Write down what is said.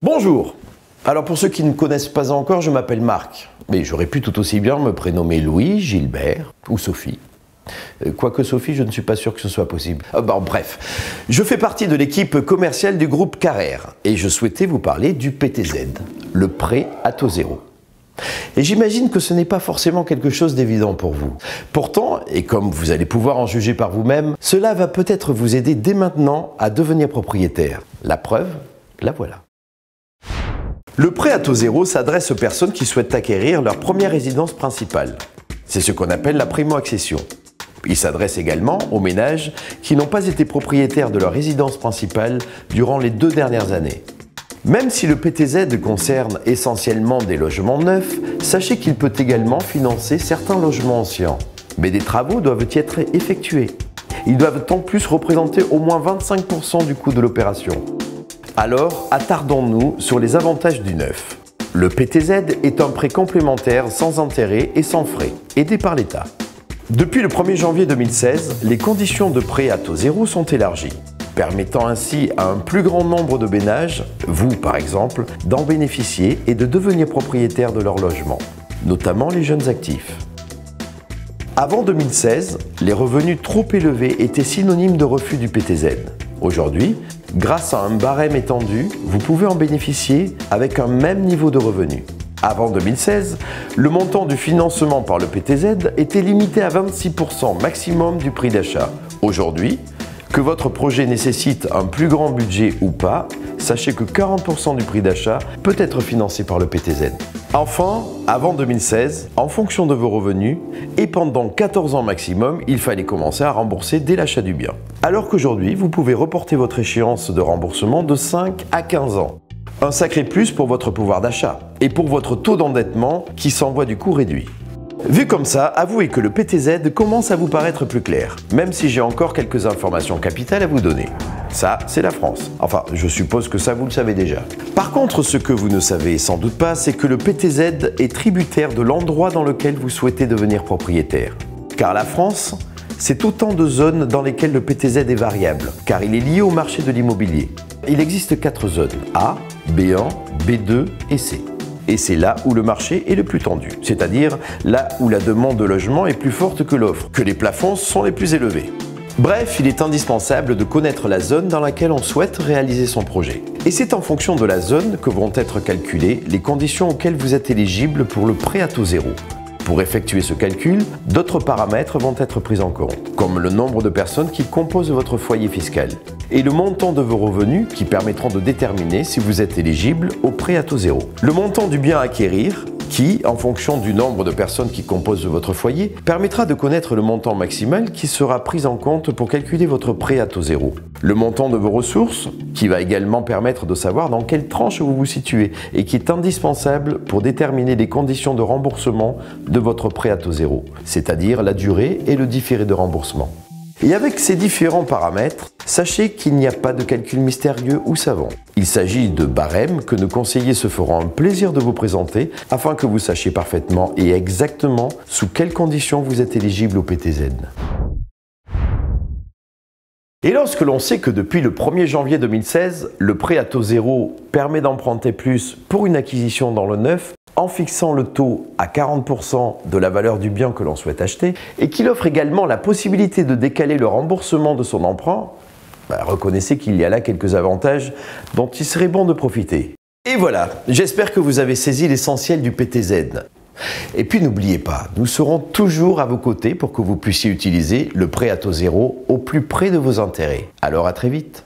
Bonjour. Alors pour ceux qui ne me connaissent pas encore, je m'appelle Marc. Mais j'aurais pu tout aussi bien me prénommer Louis, Gilbert ou Sophie. Quoique Sophie, je ne suis pas sûr que ce soit possible. Bref, je fais partie de l'équipe commerciale du groupe Carrère et je souhaitais vous parler du PTZ, le prêt à taux zéro. Et j'imagine que ce n'est pas forcément quelque chose d'évident pour vous. Pourtant, et comme vous allez pouvoir en juger par vous-même, cela va peut-être vous aider dès maintenant à devenir propriétaire. La preuve, la voilà. Le prêt à taux zéro s'adresse aux personnes qui souhaitent acquérir leur première résidence principale. C'est ce qu'on appelle la primo-accession. Il s'adresse également aux ménages qui n'ont pas été propriétaires de leur résidence principale durant les 2 dernières années. Même si le PTZ concerne essentiellement des logements neufs, sachez qu'il peut également financer certains logements anciens. Mais des travaux doivent y être effectués. Ils doivent en plus représenter au moins 25% du coût de l'opération. Alors, attardons-nous sur les avantages du neuf. Le PTZ est un prêt complémentaire sans intérêt et sans frais, aidé par l'État. Depuis le 1er janvier 2016, les conditions de prêt à taux zéro sont élargies, permettant ainsi à un plus grand nombre de ménages, vous par exemple, d'en bénéficier et de devenir propriétaires de leur logement, notamment les jeunes actifs. Avant 2016, les revenus trop élevés étaient synonymes de refus du PTZ. Aujourd'hui, grâce à un barème étendu, vous pouvez en bénéficier avec un même niveau de revenus. Avant 2016, le montant du financement par le PTZ était limité à 26% maximum du prix d'achat. Aujourd'hui, que votre projet nécessite un plus grand budget ou pas, sachez que 40% du prix d'achat peut être financé par le PTZ. Enfin, avant 2016, en fonction de vos revenus, et pendant 14 ans maximum, il fallait commencer à rembourser dès l'achat du bien. Alors qu'aujourd'hui, vous pouvez reporter votre échéance de remboursement de 5 à 15 ans. Un sacré plus pour votre pouvoir d'achat et pour votre taux d'endettement qui s'envoie du coup réduit. Vu comme ça, avouez que le PTZ commence à vous paraître plus clair, même si j'ai encore quelques informations capitales à vous donner. Ça, c'est la France. Enfin, je suppose que ça, vous le savez déjà. Par contre, ce que vous ne savez sans doute pas, c'est que le PTZ est tributaire de l'endroit dans lequel vous souhaitez devenir propriétaire. Car la France, c'est autant de zones dans lesquelles le PTZ est variable, car il est lié au marché de l'immobilier. Il existe 4 zones, A, B1, B2 et C. Et c'est là où le marché est le plus tendu, c'est-à-dire là où la demande de logement est plus forte que l'offre, que les plafonds sont les plus élevés. Bref, il est indispensable de connaître la zone dans laquelle on souhaite réaliser son projet. Et c'est en fonction de la zone que vont être calculées les conditions auxquelles vous êtes éligible pour le prêt à taux zéro. Pour effectuer ce calcul, d'autres paramètres vont être pris en compte, comme le nombre de personnes qui composent votre foyer fiscal et le montant de vos revenus qui permettront de déterminer si vous êtes éligible au prêt à taux zéro. Le montant du bien à acquérir, qui, en fonction du nombre de personnes qui composent votre foyer, permettra de connaître le montant maximal qui sera pris en compte pour calculer votre prêt à taux zéro. Le montant de vos ressources, qui va également permettre de savoir dans quelle tranche vous vous situez et qui est indispensable pour déterminer les conditions de remboursement de votre prêt à taux zéro, c'est-à-dire la durée et le différé de remboursement. Et avec ces différents paramètres, sachez qu'il n'y a pas de calcul mystérieux ou savant. Il s'agit de barèmes que nos conseillers se feront un plaisir de vous présenter afin que vous sachiez parfaitement et exactement sous quelles conditions vous êtes éligible au PTZ. Et lorsque l'on sait que depuis le 1er janvier 2016, le prêt à taux zéro permet d'emprunter plus pour une acquisition dans le neuf, en fixant le taux à 40% de la valeur du bien que l'on souhaite acheter, et qu'il offre également la possibilité de décaler le remboursement de son emprunt, reconnaissez qu'il y a là quelques avantages dont il serait bon de profiter. Et voilà, j'espère que vous avez saisi l'essentiel du PTZ. Et puis n'oubliez pas, nous serons toujours à vos côtés pour que vous puissiez utiliser le prêt à taux zéro au plus près de vos intérêts. Alors à très vite.